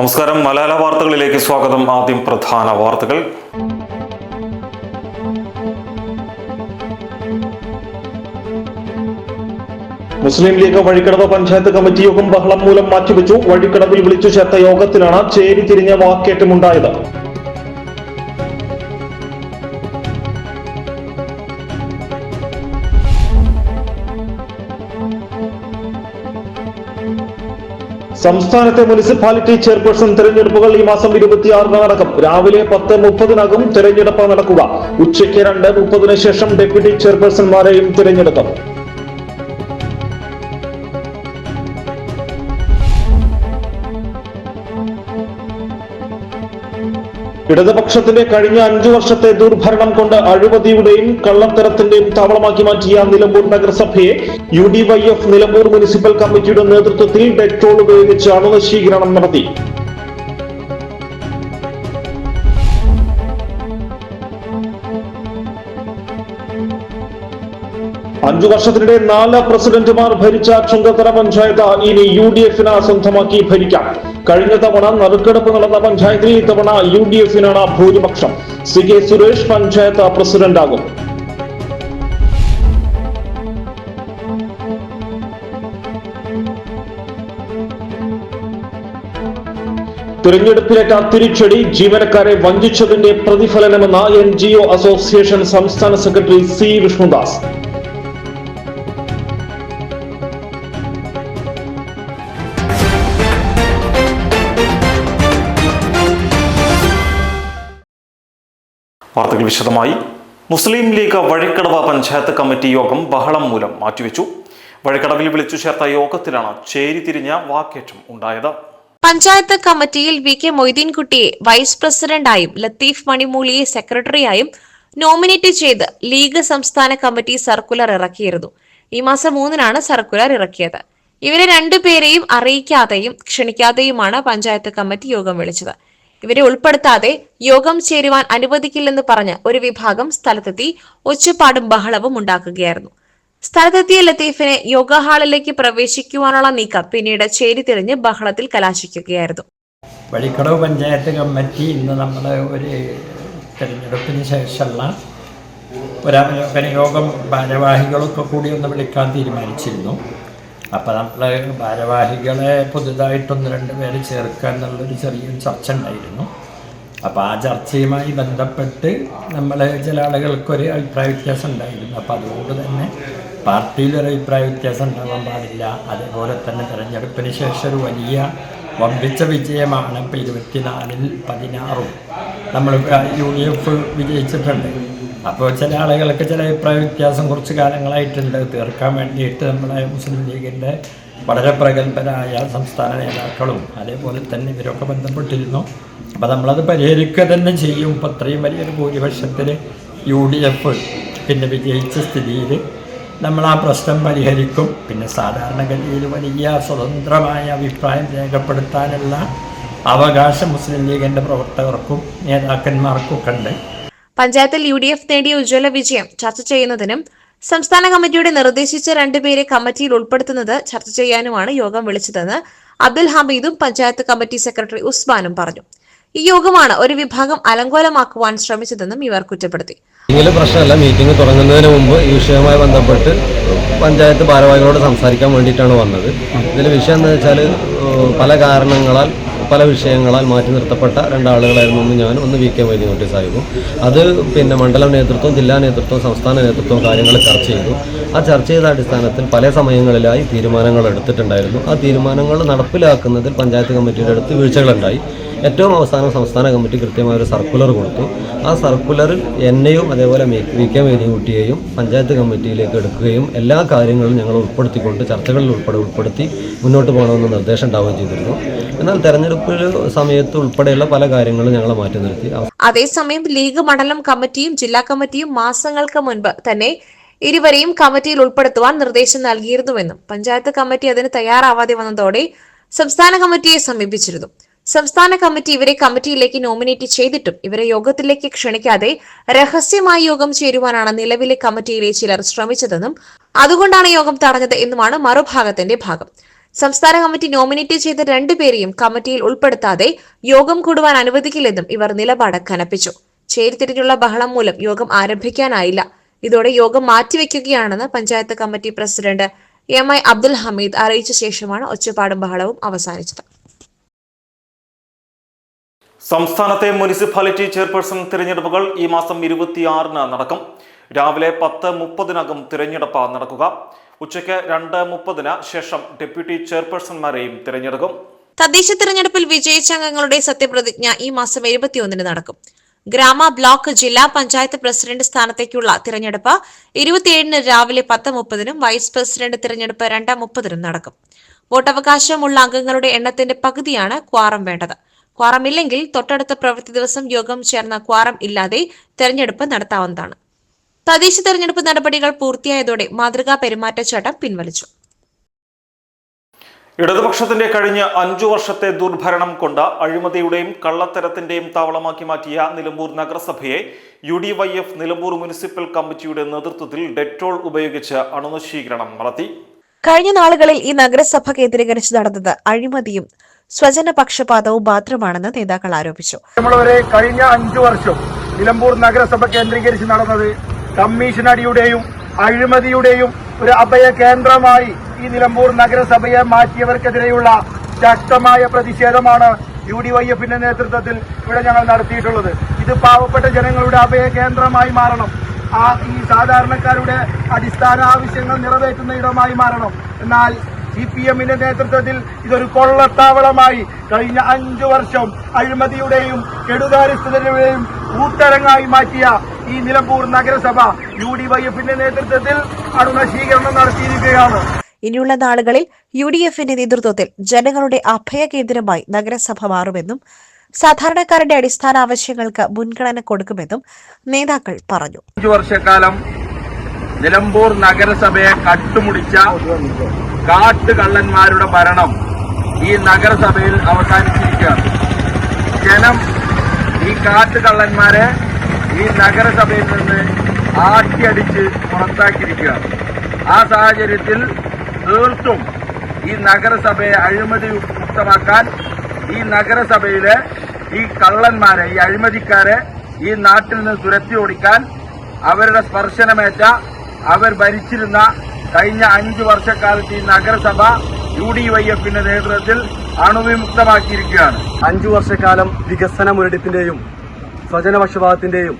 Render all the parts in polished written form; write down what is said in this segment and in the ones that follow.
നമസ്കാരം. മലയാള വാർത്തകളിലേക്ക് സ്വാഗതം. ആദ്യം പ്രധാന വാർത്തകൾ. മുസ്ലിം ലീഗ് വഴിക്കടവ് പഞ്ചായത്ത് കമ്മിറ്റി യോഗം ബഹളം മൂലം മാറ്റിവെച്ചു. വഴിക്കടവിൽ വിളിച്ചു ചേർത്ത യോഗത്തിലാണ് ചേരിതിരിഞ്ഞ വാക്കേറ്റമുണ്ടായത്. സംസ്ഥാനത്തെ മുനിസിപ്പാലിറ്റി ചെയർപേഴ്സൺ തെരഞ്ഞെടുപ്പുകൾ ഈ മാസം 26 നടക്കും. രാവിലെ 10:30 തെരഞ്ഞെടുപ്പ് നടക്കുക. ഉച്ചയ്ക്ക് 2:30 ശേഷം ഡെപ്യൂട്ടി ചെയർപേഴ്സൺമാരെയും തിരഞ്ഞെടുക്കും. ഇടതുപക്ഷത്തിന്റെ കഴിഞ്ഞ 5 വർഷത്തെ ദുർഭരണം കൊണ്ട് അഴിമതിയുടെയും കള്ളത്തരത്തിന്റെയും താവളമാക്കി മാറ്റിയ നിലമ്പൂർ നഗരസഭയെ UDYF നിലമ്പൂർ മുനിസിപ്പൽ കമ്മിറ്റിയുടെ നേതൃത്വത്തിൽ പെട്രോൾ ഉപയോഗിച്ച് അണുനശീകരണം നടത്തി. 5 വർഷത്തിനിടെ 4 പ്രസിഡന്റുമാർ ഭരിച്ച ചുങ്കത്തറ പഞ്ചായത്ത് ഇനി UDF-ന് സ്വന്തമാക്കി ഭരിക്കാം. കഴിഞ്ഞ തവണ നറുക്കെടുപ്പ് നടന്ന പഞ്ചായത്തിൽ ഇത്തവണ UDF-നാണ് ഭൂരിപക്ഷം. CK സുരേഷ് പഞ്ചായത്ത് പ്രസിഡന്റാകും. തിരഞ്ഞെടുപ്പിലേറ്റ തിരിച്ചടി ജീവനക്കാരെ വഞ്ചിച്ചതിന്റെ പ്രതിഫലനമെന്ന NGO അസോസിയേഷൻ സംസ്ഥാന സെക്രട്ടറി C വിഷ്ണുദാസ്. വാർത്തകൾ വിശദമായി. മുസ്ലിം ലീഗ് വഴിക്കടവ് പഞ്ചായത്ത് കമ്മിറ്റി യോഗം ബഹളം മൂലം മാറ്റിവെച്ചു. വഴിക്കടവിൽ വിളിച്ചു ചേർത്ത യോഗത്തിലാണ് ചേരിതിരിഞ്ഞ വാക്കേറ്റം ഉണ്ടായത്. പഞ്ചായത്ത് കമ്മിറ്റിയിൽ VK മൊയ്തീൻകുട്ടിയെ വൈസ് പ്രസിഡന്റായും ലത്തീഫ് മണിമൂലിയെ സെക്രട്ടറിയായും നോമിനേറ്റ് ചെയ്ത് ലീഗ് സംസ്ഥാന കമ്മിറ്റി സർക്കുലർ ഇറക്കിയിരുന്നു. ഈ മാസം 3 സർക്കുലർ ഇറക്കിയത്. ഇവരെ രണ്ടുപേരെയും അറിയിക്കാതെയും ക്ഷണിക്കാതെയുമാണ് പഞ്ചായത്ത് കമ്മിറ്റി യോഗം വിളിച്ചത്. ഇവരെ ഉൾപ്പെടുത്താതെ യോഗം ചേരുവാൻ അനുവദിക്കില്ലെന്ന് പറഞ്ഞ് ഒരു വിഭാഗം സ്ഥലത്തെത്തി ഒച്ചപ്പാടും ബഹളവും ഉണ്ടാക്കുകയായിരുന്നു. സ്ഥലത്തെത്തിയ ലത്തീഫിനെ യോഗ ഹാളിലേക്ക് പ്രവേശിക്കുവാനുള്ള നീക്കം പിന്നീട് ചേരിതിരിഞ്ഞ് ബഹളത്തിൽ കലാശിക്കുകയായിരുന്നു. വഴിക്കടവ് പഞ്ചായത്ത് കമ്മിറ്റി ഇന്ന് നമ്മൾ ഒരു തെരഞ്ഞെടുപ്പിന് ശേഷമുള്ള ഒരവലോകന യോഗം ഭാരവാഹികളൊക്കെ കൂടി ഒന്ന് വിളിക്കാൻ തീരുമാനിച്ചിരുന്നു. അപ്പോൾ നമ്മൾ ഭാരവാഹികളെ പുതുതായിട്ട് 1-2 പേര് ചേർക്കുക എന്നുള്ളൊരു ചെറിയൊരു ചർച്ച ഉണ്ടായിരുന്നു. അപ്പോൾ ആ ചർച്ചയുമായി ബന്ധപ്പെട്ട് നമ്മൾ ചില ആളുകൾക്കൊരു അഭിപ്രായ വ്യത്യാസം ഉണ്ടായിരുന്നു. അപ്പോൾ അതുകൊണ്ട് തന്നെ പാർട്ടിയിലൊരു അഭിപ്രായ വ്യത്യാസം ഉണ്ടാകാൻ പാടില്ല. അതേപോലെ തന്നെ തെരഞ്ഞെടുപ്പിന് ശേഷം ഒരു വലിയ വമ്പിച്ച വിജയമാണ്. ഇപ്പോൾ 24-ൽ 16 നമ്മൾ UDF വിജയിച്ചിട്ടുണ്ട്. അപ്പോൾ ചില ആളുകൾക്ക് ചില അഭിപ്രായ വ്യത്യാസം കുറച്ച് കാലങ്ങളായിട്ടുണ്ട്. തീർക്കാൻ വേണ്ടിയിട്ട് നമ്മുടെ മുസ്ലിം ലീഗിൻ്റെ വളരെ പ്രഗത്ഭരായ സംസ്ഥാന നേതാക്കളും അതേപോലെ തന്നെ ഇവരൊക്കെ ബന്ധപ്പെട്ടിരുന്നു. അപ്പോൾ നമ്മളത് പരിഹരിക്കുക തന്നെ ചെയ്യും. ഇപ്പോൾ അത്രയും വലിയൊരു ഭൂരിപക്ഷത്തിൽ UDF പിന്നെ വിജയിച്ച സ്ഥിതിയിൽ നമ്മൾ ആ പ്രശ്നം പരിഹരിക്കും. പിന്നെ സാധാരണഗതിയിൽ വലിയ സ്വതന്ത്രമായ അഭിപ്രായം രേഖപ്പെടുത്താനുള്ള അവകാശം മുസ്ലിം ലീഗിൻ്റെ പ്രവർത്തകർക്കും നേതാക്കന്മാർക്കും ഒക്കെ ഉണ്ട്. പഞ്ചായത്തിൽ UDF നേടിയ ഉജ്ജ്വല വിജയം ചർച്ച ചെയ്യുന്നതിനും സംസ്ഥാന കമ്മിറ്റിയുടെ നിർദ്ദേശിച്ച 2 പേരെ കമ്മിറ്റിയിൽ ഉൾപ്പെടുത്തുന്നത് ചർച്ച ചെയ്യാനുമാണ് യോഗം വിളിച്ചതെന്ന് അബ്ദുൽ ഹമീദും പഞ്ചായത്ത് കമ്മിറ്റി സെക്രട്ടറി ഉസ്മാനും പറഞ്ഞു. ഈ യോഗമാണ് ഒരു വിഭാഗം അലങ്കോലമാക്കുവാൻ ശ്രമിച്ചതെന്നും ഇവർ കുറ്റപ്പെടുത്തി. പ്രശ്നമല്ല, മീറ്റിംഗ് തുടങ്ങുന്നതിന് മുമ്പ് ഈ വിഷയവുമായി ബന്ധപ്പെട്ട് പഞ്ചായത്ത് ഭാരവാഹികളോട് സംസാരിക്കാൻ വേണ്ടിയിട്ടാണ് വന്നത്. ഇതിൽ വിഷയം എന്ന് വെച്ചാൽ പല കാരണങ്ങളാൽ പല വിഷയങ്ങളാൽ മാറ്റി നിർത്തപ്പെട്ട 2 ആളുകളായിരുന്നു. ഒന്ന് ഞാനും ഒന്ന് VK മൊയ്തീൻകുട്ടി സാഹിബും. അത് പിന്നെ മണ്ഡലം നേതൃത്വം, ജില്ലാ നേതൃത്വം, സംസ്ഥാന നേതൃത്വം കാര്യങ്ങൾ ചർച്ച ചെയ്തു. ആ ചർച്ച ചെയ്ത അടിസ്ഥാനത്തിൽ പല സമയങ്ങളിലായി തീരുമാനങ്ങൾ എടുത്തിട്ടുണ്ടായിരുന്നു. ആ തീരുമാനങ്ങൾ നടപ്പിലാക്കുന്നതിൽ പഞ്ചായത്ത് കമ്മിറ്റിയുടെ അടുത്ത് വീഴ്ചകളുണ്ടായി. ഏറ്റവും അവസാനം സംസ്ഥാന കമ്മിറ്റി കൃത്യമായ ഒരു സർക്കുലർ കൊടുത്തു. ആ സർക്കുലറിൽ എന്നെയും അതേപോലെ VK മൊയ്തീൻകുട്ടിയെയും പഞ്ചായത്ത് കമ്മിറ്റിയിലേക്ക് എടുക്കുകയും എല്ലാ കാര്യങ്ങളും ഞങ്ങൾ ഉൾപ്പെടുത്തിക്കൊണ്ട് ചർച്ചകളിൽ ഉൾപ്പെടുത്തി മുന്നോട്ട് പോകണമെന്ന് നിർദ്ദേശം ഉണ്ടാവുകയും ചെയ്തിരുന്നു. എന്നാൽ തെരഞ്ഞെടുപ്പ് സമയത്ത് ഉൾപ്പെടെയുള്ള പല കാര്യങ്ങളും ഞങ്ങൾ മാറ്റി നിർത്തി. അതേസമയം ലീഗ് മണ്ഡലം കമ്മിറ്റിയും ജില്ലാ കമ്മിറ്റിയും മാസങ്ങൾക്ക് മുൻപ് തന്നെ ഇരുവരെയും കമ്മിറ്റിയിൽ ഉൾപ്പെടുത്തുവാൻ നിർദ്ദേശം നൽകിയിരുന്നുവെന്നും പഞ്ചായത്ത് കമ്മിറ്റി അതിന് തയ്യാറാവാതെ വന്നതോടെ സംസ്ഥാന കമ്മിറ്റിയെ സമീപിച്ചിരുന്നു. സംസ്ഥാന കമ്മിറ്റി ഇവരെ കമ്മിറ്റിയിലേക്ക് നോമിനേറ്റ് ചെയ്തിട്ടും ഇവരെ യോഗത്തിലേക്ക് ക്ഷണിക്കാതെ രഹസ്യമായി യോഗം ചേരുവാനാണ് നിലവിലെ കമ്മിറ്റിയിലെ ചിലർ ശ്രമിച്ചതെന്നും അതുകൊണ്ടാണ് യോഗം തടഞ്ഞത് എന്നുമാണ് മറുഭാഗത്തിന്റെ ഭാഗം. സംസ്ഥാന കമ്മിറ്റി നോമിനേറ്റ് ചെയ്ത രണ്ടുപേരെയും കമ്മിറ്റിയിൽ ഉൾപ്പെടുത്താതെ യോഗം കൂടുവാൻ അനുവദിക്കില്ലെന്നും ഇവർ നിലപാട് കനപ്പിച്ചു. ചേരിതിരിഞ്ഞുള്ള ബഹളം മൂലം യോഗം ആരംഭിക്കാനായില്ല. ഇതോടെ യോഗം മാറ്റിവെക്കുകയാണെന്ന് panchayat committee president MI Abdul Hameed അറിയിച്ച ശേഷമാണ് ഒച്ചപ്പാടും ബഹളവും അവസാനിച്ചത്. സംസ്ഥാനത്തെ മുനിസിപ്പാലിറ്റി ചെയർപേഴ്സൺ തിരഞ്ഞെടുപ്പുകൾ ഈ മാസം 26-ന് നടക്കും. രാവിലെ 10:30-നകം തിരഞ്ഞെടുപ്പ് നടക്കുക. ഉച്ചയ്ക്ക് 2:30-ന് ശേഷം ഡെപ്യൂട്ടി ചെയർപേഴ്സൺമാരെയും തിരഞ്ഞെടുക്കും. തദ്ദേശ തിരഞ്ഞെടുപ്പിൽ വിജയിച്ച അംഗങ്ങളുടെ സത്യപ്രതിജ്ഞ ഈ മാസം 21-ന് നടക്കും. ഗ്രാമ, ബ്ലോക്ക്, ജില്ലാ പഞ്ചായത്ത് പ്രസിഡന്റ് സ്ഥാനത്തേക്കുള്ള തിരഞ്ഞെടുപ്പ് 27-ന് രാവിലെ 10:30-നും വൈസ് പ്രസിഡന്റ് തിരഞ്ഞെടുപ്പ് 2:30-നും നടക്കും. വോട്ടവകാശമുള്ള അംഗങ്ങളുടെ എണ്ണത്തിന്റെ പകുതിയാണ് ക്വാറം വേണ്ടത്. ക്വാറം ഇല്ലെങ്കിൽ തൊട്ടടുത്ത പ്രവൃത്തി ദിവസം യോഗം ചേർന്ന ക്വാറം ഇല്ലാതെ തെരഞ്ഞെടുപ്പ് നടത്താവുന്നതാണ്. തദ്ദേശ തെരഞ്ഞെടുപ്പ് നടപടികൾ പൂർത്തിയായതോടെ മാതൃകാ പെരുമാറ്റച്ചട്ടം പിൻവലിച്ചു. ഇടതുപക്ഷത്തിന്റെ കഴിഞ്ഞ 5 വർഷത്തെ ദുർഭരണം കൊണ്ട് അഴിമതിയുടെയും കള്ളത്തരത്തിന്റെയും താവളമാക്കി മാറ്റിയ നിലമ്പൂർ നഗരസഭയെ UDYF നിലമ്പൂർ മുനിസിപ്പൽ കമ്മിറ്റിയുടെ നേതൃത്വത്തിൽ ഡെറ്റോൾ ഉപയോഗിച്ച് അണുനശീകരണം നടത്തി. കഴിഞ്ഞ നാളുകളിൽ ഈ നഗരസഭ കേന്ദ്രീകരിച്ച് നടന്നത് അഴിമതിയും സ്വജനപക്ഷപാതവും മാത്രമാണെന്ന് നേതാക്കൾ ആരോപിച്ചു. കഴിഞ്ഞ 5 വർഷം നിലമ്പൂർ നഗരസഭ കേന്ദ്രീകരിച്ച് നടന്നത് കമ്മീഷൻ അടിയുടെയും അഴിമതിയുടെയും ഒരു അഭയ കേന്ദ്രമായി ഈ നിലമ്പൂർ നഗരസഭയെ മാറ്റിയവർക്കെതിരെയുള്ള ശക്തമായ പ്രതിഷേധമാണ് UDYFന്റെ നേതൃത്വത്തിൽ ഇവിടെ ഞങ്ങൾ നടത്തിയിട്ടുള്ളത്. ഇത് പാവപ്പെട്ട ജനങ്ങളുടെ അഭയ കേന്ദ്രമായി മാറണം. ഈ സാധാരണക്കാരുടെ അടിസ്ഥാന ആവശ്യങ്ങൾ നിറവേറ്റുന്ന ഇടമായി മാറണം. എന്നാൽ CPMന്റെ നേതൃത്വത്തിൽ ഇതൊരു കൊള്ളത്താവളമായി കഴിഞ്ഞ 5 വർഷം അഴിമതിയുടെയും കെടുകാര്യസ്ഥതയുടെയും കൂട്ടരങ്ങായി മാറ്റിയ ഈ നിലമ്പൂർ നഗരസഭ UDYFന്റെ നേതൃത്വത്തിൽ അണുനശീകരണം നടത്തിയിരിക്കുകയാണ്. ഇനിയുള്ള നാളുകളിൽ UDFന്റെ നേതൃത്വത്തിൽ ജനങ്ങളുടെ അഭയ കേന്ദ്രമായി നഗരസഭ മാറുമെന്നും സാധാരണക്കാരുടെ അടിസ്ഥാന ആവശ്യങ്ങൾക്ക് മുൻഗണന കൊടുക്കുമെന്നും നേതാക്കൾ പറഞ്ഞു. 5 വർഷക്കാലം നിലമ്പൂർ നഗരസഭയെ കട്ടുമുടിച്ച കാട്ടുകള്ളന്മാരുടെ ഭരണം ഈ നഗരസഭയിൽ അവസാനിച്ചിരിക്കുകയാണ്. ജനം ഈ കാട്ടുകള്ളന്മാരെ ഈ നഗരസഭയിൽ നിന്ന് ആട്ടിയടിച്ച് പുറത്താക്കിയിരിക്കുകയാണ്. ആ സാഹചര്യത്തിൽ തീർത്തും ഈ നഗരസഭയെ അഴിമതി മുക്തമാക്കാൻ ഈ നഗരസഭയിലെ ഈ കള്ളന്മാരെ, ഈ അഴിമതിക്കാരെ ഈ നാട്ടിൽ നിന്ന് തുരത്തി ഓടിക്കാൻ അവരുടെ സ്പർശനമേറ്റ അവർ ഭരിച്ചിരുന്ന കഴിഞ്ഞ 5 വർഷക്കാലത്ത് ഈ നഗരസഭ UDYFന്റെ നേതൃത്വത്തിൽ അണുവിമുക്തമാക്കിയിരിക്കുകയാണ്. 5 വർഷക്കാലം വികസന മുരടിപ്പിന്റെയും സ്വജനപക്ഷപാതത്തിന്റെയും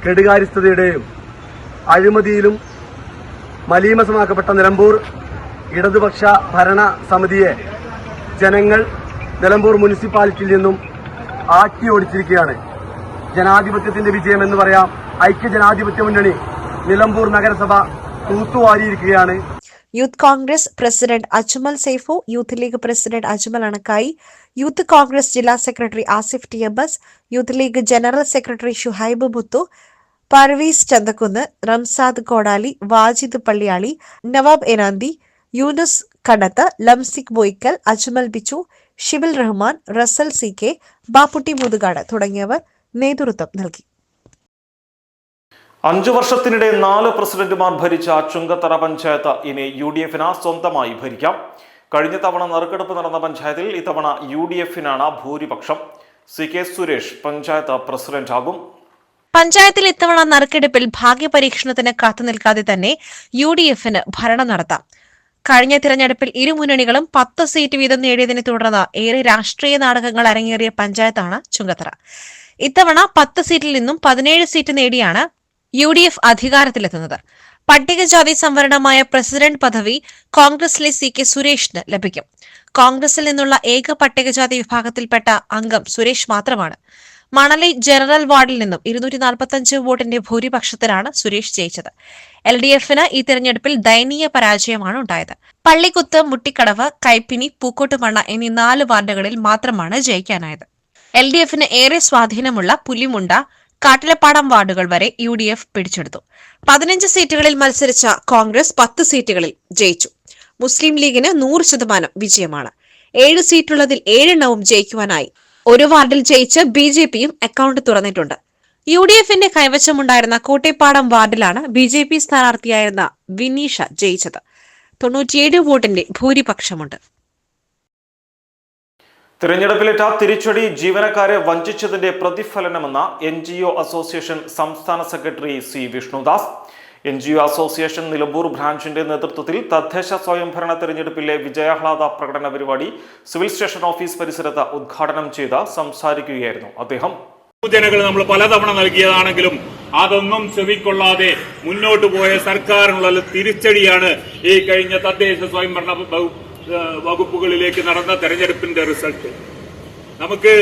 കെടുകാര്യസ്ഥതയുടെയും അഴിമതിയിലും മലീമസമാക്കപ്പെട്ട നിലമ്പൂർ ഇടതുപക്ഷ ഭരണ സമിതിയെ ജനങ്ങൾ നിലമ്പൂർ മുനിസിപ്പാലിറ്റിയിൽ നിന്നും ആട്ടി ഓടിച്ചിരിക്കുകയാണ്. ജനാധിപത്യത്തിന്റെ വിജയമെന്ന് പറയാം. ഐക്യജനാധിപത്യ മുന്നണി നിലമ്പൂർ നഗരസഭ തൂത്തുവാരിയിരിക്കുകയാണ്. Youth Congress president Ajmal Saifu, youth league president Ajmal Anakkayi, youth Congress ജില്ലാ secretary Asif TMS, youth league general secretary Shuhaib Muthu, Parvees Chanthakkunnu, Ramsad Kodali, Wajid Palliyali, Nawab Enanthi, Yunus Kannath, Lamsik Boykkal, Ajmal Bichu, Shibil Rahman, Rasal CK, Bapputty Muthukad തുടങ്ങിയവർ നേതൃത്വം നൽകി. 5 വർഷത്തിനിടെ 4 പ്രസിഡന്റുമാർ ഭരിച്ച ചുങ്കത്തറ പഞ്ചായത്ത് ഇനി UDFന് സ്വന്തമായി ഭരിക്കാം. കഴിഞ്ഞ തവണ നറുക്കെടുപ്പ് നടന്ന പഞ്ചായത്തിൽ ഇത്തവണ UDFനാണ് ഭൂരിപക്ഷം. CK സുരേഷ് പഞ്ചായത്ത് പ്രസിഡന്റാകും. പഞ്ചായത്തിൽ ഇത്തവണ നറുക്കെടുപ്പിൽ ഭാഗ്യപരീക്ഷണത്തിന് കാത്തുനിൽക്കാതെ തന്നെ UDFന് ഭരണം നടത്താം. കഴിഞ്ഞ തിരഞ്ഞെടുപ്പിൽ ഇരുമുന്നണികളും 10 സീറ്റ് വീതം നേടിയതിനെ തുടർന്ന് ഏറെ രാഷ്ട്രീയ നാടകങ്ങൾ അരങ്ങേറിയ പഞ്ചായത്താണ് ചുങ്കത്തറ. ഇത്തവണ 10 സീറ്റിൽ നിന്നും 17 സീറ്റ് നേടിയാണ് UDF അധികാരത്തിലെത്തുന്നത്. പട്ടികജാതി സംവരണമായ പ്രസിഡന്റ് പദവി കോൺഗ്രസിലെ CK സുരേഷിന് ലഭിക്കും. കോൺഗ്രസിൽ നിന്നുള്ള ഏക പട്ടികജാതി വിഭാഗത്തിൽപ്പെട്ട അംഗം സുരേഷ് മാത്രമാണ്. മണലി ജനറൽ വാർഡിൽ നിന്നും 245 വോട്ടിന്റെ ഭൂരിപക്ഷത്തിലാണ് സുരേഷ് ജയിച്ചത്. LDFന് ഈ തിരഞ്ഞെടുപ്പിൽ ദയനീയ പരാജയമാണ് ഉണ്ടായത്. പള്ളിക്കുത്ത്, മുട്ടിക്കടവ്, കൈപ്പിനി, പൂക്കോട്ടുമണ്ണ എന്നീ 4 വാർഡുകളിൽ മാത്രമാണ് ജയിക്കാനായത്. LDFന് ഏറെ സ്വാധീനമുള്ള പുലിമുണ്ട, കാട്ടിലപ്പാടം വാർഡുകൾ വരെ UDF പിടിച്ചെടുത്തു. 15 സീറ്റുകളിൽ മത്സരിച്ച കോൺഗ്രസ് 10 സീറ്റുകളിൽ ജയിച്ചു. മുസ്ലിം ലീഗിന് 100% വിജയമാണ്. 7 സീറ്റുള്ളതിൽ 7 ജയിക്കുവാനായി. ഒരു വാർഡിൽ ജയിച്ച് BJPയും അക്കൗണ്ട് തുറന്നിട്ടുണ്ട്. UDFന്റെ കൈവശമുണ്ടായിരുന്ന കോട്ടേപ്പാടം വാർഡിലാണ് BJP സ്ഥാനാർത്ഥിയായിരുന്ന വിനീഷ ജയിച്ചത്. 97 വോട്ടിന്റെ ഭൂരിപക്ഷമുണ്ട്. തിരഞ്ഞെടുപ്പിലേറ്റ തിരിച്ചടി ജീവനക്കാരെ വഞ്ചിച്ചതിന്റെ പ്രതിഫലനമെന്ന NGO അസോസിയേഷൻ സംസ്ഥാന secretary C Vishnudas. NGO association Nilambur ബ്രാഞ്ചിന്റെ നേതൃത്വത്തിൽ തദ്ദേശ സ്വയംഭരണ തിരഞ്ഞെടുപ്പിലെ വിജയാഹ്ലാദ പ്രകടന പരിപാടി സിവിൽ സ്റ്റേഷൻ ഓഫീസ് പരിസരത്ത് ഉദ്ഘാടനം ചെയ്ത് സംസാരിക്കുകയായിരുന്നു അദ്ദേഹം. സൂചനകൾ നമ്മൾ പലതവണ നൽകിയതാണെങ്കിലും അതൊന്നും ചെവിക്കൊള്ളാതെ മുന്നോട്ട് പോയ സർക്കാരിനുള്ള തിരിച്ചടിയാണ് ഈ കഴിഞ്ഞ തദ്ദേശ സ്വയംഭരണ വകുപ്പുകളിലേക്ക് നടന്ന തെരഞ്ഞെടുപ്പിന്റെ റിസൾട്ട്. നമുക്ക്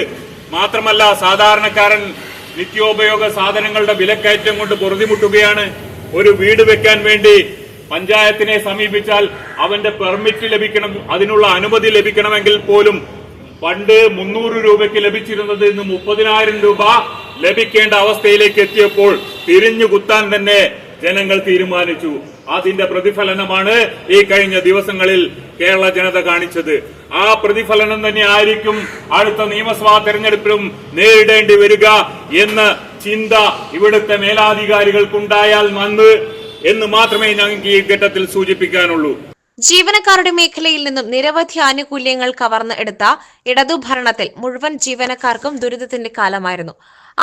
മാത്രമല്ല, സാധാരണക്കാരൻ നിത്യോപയോഗ സാധനങ്ങളുടെ വിലക്കയറ്റം കൊണ്ട് പൊറുതിമുട്ടുകയാണ്. ഒരു വീട് വെക്കാൻ വേണ്ടി പഞ്ചായത്തിനെ സമീപിച്ചാൽ അവന്റെ പെർമിറ്റ് ലഭിക്കണം, അതിനുള്ള അനുമതി ലഭിക്കണമെങ്കിൽ പോലും പണ്ട് 300 രൂപയ്ക്ക് ലഭിച്ചിരുന്നത് ഇന്ന് 30,000 രൂപ ലഭിക്കേണ്ട അവസ്ഥയിലേക്ക് എത്തിയപ്പോൾ തിരിഞ്ഞു കുത്താൻ തന്നെ ജനങ്ങൾ തീരുമാനിച്ചു. അതിന്റെ പ്രതിഫലനമാണ് ഈ കഴിഞ്ഞ ദിവസങ്ങളിൽ കേരള ജനത കാണിച്ചത്. ആ പ്രതിഫലനം തന്നെ ആയിരിക്കും അടുത്ത നിയമസഭാ തെരഞ്ഞെടുപ്പിലും നേരിടേണ്ടി വരിക എന്ന ചിന്ത ഇവിടുത്തെ മേലാധികാരികൾക്കുണ്ടായാൽ നന്ന് എന്ന് മാത്രമേ ഞങ്ങൾക്ക് ഈ ഘട്ടത്തിൽ സൂചിപ്പിക്കാനുള്ളൂ. ജീവനക്കാരുടെ മേഖലയിൽ നിന്നും നിരവധി ആനുകൂല്യങ്ങൾ കവർന്ന് എടുത്ത ഇടതു ഭരണത്തിൽ മുഴുവൻ ജീവനക്കാർക്കും ദുരിതത്തിന്റെ കാലമായിരുന്നു.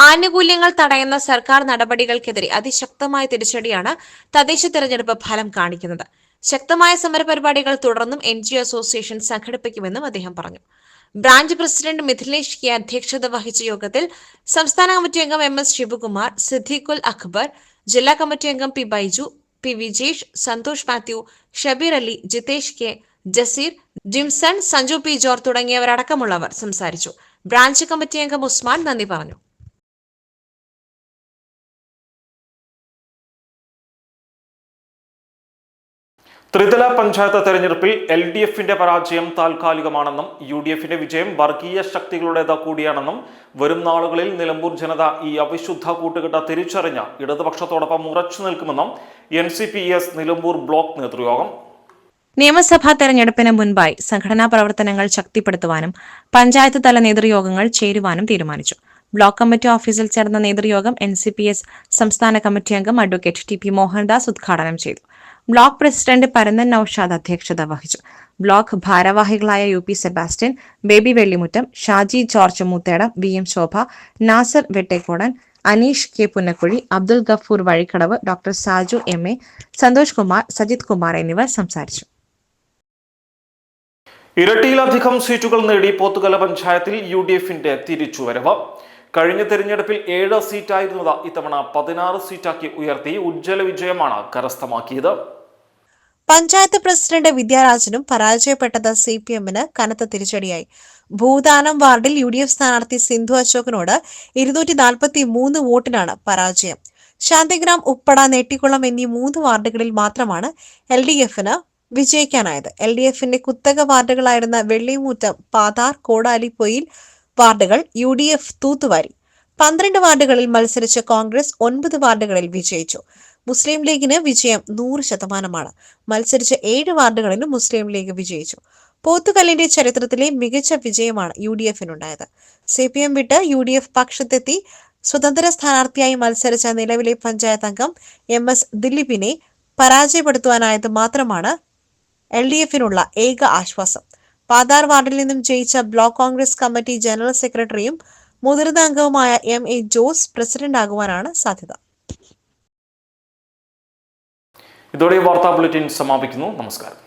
ആനുകൂല്യങ്ങൾ തടയുന്ന സർക്കാർ നടപടികൾക്കെതിരെ അതിശക്തമായ തിരിച്ചടിയാണ് തദ്ദേശ തെരഞ്ഞെടുപ്പ് ഫലം കാണിക്കുന്നത്. ശക്തമായ സമരപരിപാടികൾ തുടർന്നും NGO അസോസിയേഷൻ സംഘടിപ്പിക്കുമെന്നും അദ്ദേഹം പറഞ്ഞു. ബ്രാഞ്ച് പ്രസിഡന്റ് മിഥിലേഷ് കെ അധ്യക്ഷത വഹിച്ച യോഗത്തിൽ സംസ്ഥാന കമ്മിറ്റി അംഗം MS ശിവകുമാർ, സിദ്ദീഖുൽ അക്ബർ, ജില്ലാ കമ്മിറ്റി അംഗം P Baiju, P Vijesh, Santhosh Mathew, Shabeer Ali, Jithesh K, Jaseer, Jimson, Sanju P George തുടങ്ങിയവരടക്കമുള്ളവർ സംസാരിച്ചു. ബ്രാഞ്ച് കമ്മിറ്റി അംഗം ഉസ്മാൻ നന്ദി പറഞ്ഞു. ത്രിതല പഞ്ചായത്ത് തെരഞ്ഞെടുപ്പിൽ LDFന്റെ പരാജയം താൽക്കാലികമാണെന്നും UDFന്റെ വിജയം വർഗീയ ശക്തികളുടേത് കൂടിയാണെന്നും വരും നാളുകളിൽ നിലമ്പൂർ ജനത ഈ അവിശുദ്ധ കൂട്ടുകെട്ട് തിരിച്ചറിഞ്ഞ ഇടതുപക്ഷത്തോടൊപ്പം ഉറച്ചു നിൽക്കുമെന്നും NCPS നിലമ്പൂർ ബ്ലോക്ക് നേതൃയോഗം. നിയമസഭാ തെരഞ്ഞെടുപ്പിന് മുൻപായി സംഘടനാ പ്രവർത്തനങ്ങൾ ശക്തിപ്പെടുത്തുവാനും പഞ്ചായത്ത് തല നേതൃയോഗങ്ങൾ ചേരുവാനും തീരുമാനിച്ചു. ബ്ലോക്ക് കമ്മിറ്റി ഓഫീസിൽ ചേർന്ന നേതൃയോഗം NCPS സംസ്ഥാന കമ്മിറ്റി അംഗം അഡ്വക്കേറ്റ് TP മോഹൻദാസ് ഉദ്ഘാടനം ചെയ്തു. ബ്ലോക്ക് പ്രസിഡന്റ് പരന്തൻ നൌഷാദ് അധ്യക്ഷത വഹിച്ചു. ബ്ലോക്ക് ഭാരവാഹികളായ UP Sebastian, Baby Vellimuttam, Shaji George Moothedam, VM Shobha, Nasar Vettekodan, Aneesh K Punnakkuzhi, Abdul Gafoor Vazhikkadavu, doctor Saju MA, Santhosh Kumar, Sajith Kumar എന്നിവർ സംസാരിച്ചു. ഇരട്ടിയിലധികം സീറ്റുകൾ നേടി പോത്തുകല പഞ്ചായത്തിൽ UDFന്റെ തിരിച്ചുവരവ്. കഴിഞ്ഞ തെരഞ്ഞെടുപ്പിൽ 7 സീറ്റായിരുന്നത് ഇത്തവണ 16 സീറ്റാക്കി ഉയർത്തി ഉജ്ജ്വല വിജയമാണ് കരസ്ഥമാക്കിയത്. പഞ്ചായത്ത് പ്രസിഡന്റ് വിദ്യാരാജനും പരാജയപ്പെട്ടത് CPMന് കനത്ത തിരിച്ചടിയായി. ഭൂദാനം വാർഡിൽ UDF സ്ഥാനാർത്ഥി സിന്ധു അശോകനോട് 243 വോട്ടിനാണ് പരാജയം. ശാന്തിഗ്രാം, ഉപ്പട, നെട്ടിക്കുളം എന്നീ 3 വാർഡുകളിൽ മാത്രമാണ് LDFന് വിജയിക്കാനായത്. LDFന്റെ കുത്തക വാർഡുകളായിരുന്ന വെള്ളിമൂറ്റം, പാതാർ, കോടാലിപ്പൊയിൽ വാർഡുകൾ UDF തൂത്തുവാരി. 12 വാർഡുകളിൽ മത്സരിച്ച കോൺഗ്രസ് 9 വാർഡുകളിൽ വിജയിച്ചു. മുസ്ലിം ലീഗിന് വിജയം 100%. മത്സരിച്ച 7 വാർഡുകളിലും മുസ്ലിം ലീഗ് വിജയിച്ചു. പോത്തുകല്ലിന്റെ ചരിത്രത്തിലെ മികച്ച വിജയമാണ് UDFനുണ്ടായത്. CPM വിട്ട് UDF പക്ഷത്തെത്തി സ്വതന്ത്ര സ്ഥാനാർത്ഥിയായി മത്സരിച്ച നിലവിലെ പഞ്ചായത്ത് അംഗം MS ദിലീപിനെ പരാജയപ്പെടുത്തുവാനായത് മാത്രമാണ് LDFനുള്ള ഏക ആശ്വാസം. പാതാർ വാർഡിൽ നിന്നും ജയിച്ച ബ്ലോക്ക് കോൺഗ്രസ് കമ്മിറ്റി ജനറൽ സെക്രട്ടറിയും മുതിർന്ന അംഗവുമായ MA ജോസ് പ്രസിഡന്റ് ആകുവാനാണ് സാധ്യത. ഇതോടെ വാർത്താ ബുള്ളറ്റിൻ സമാപിക്കുന്നു. നമസ്കാരം.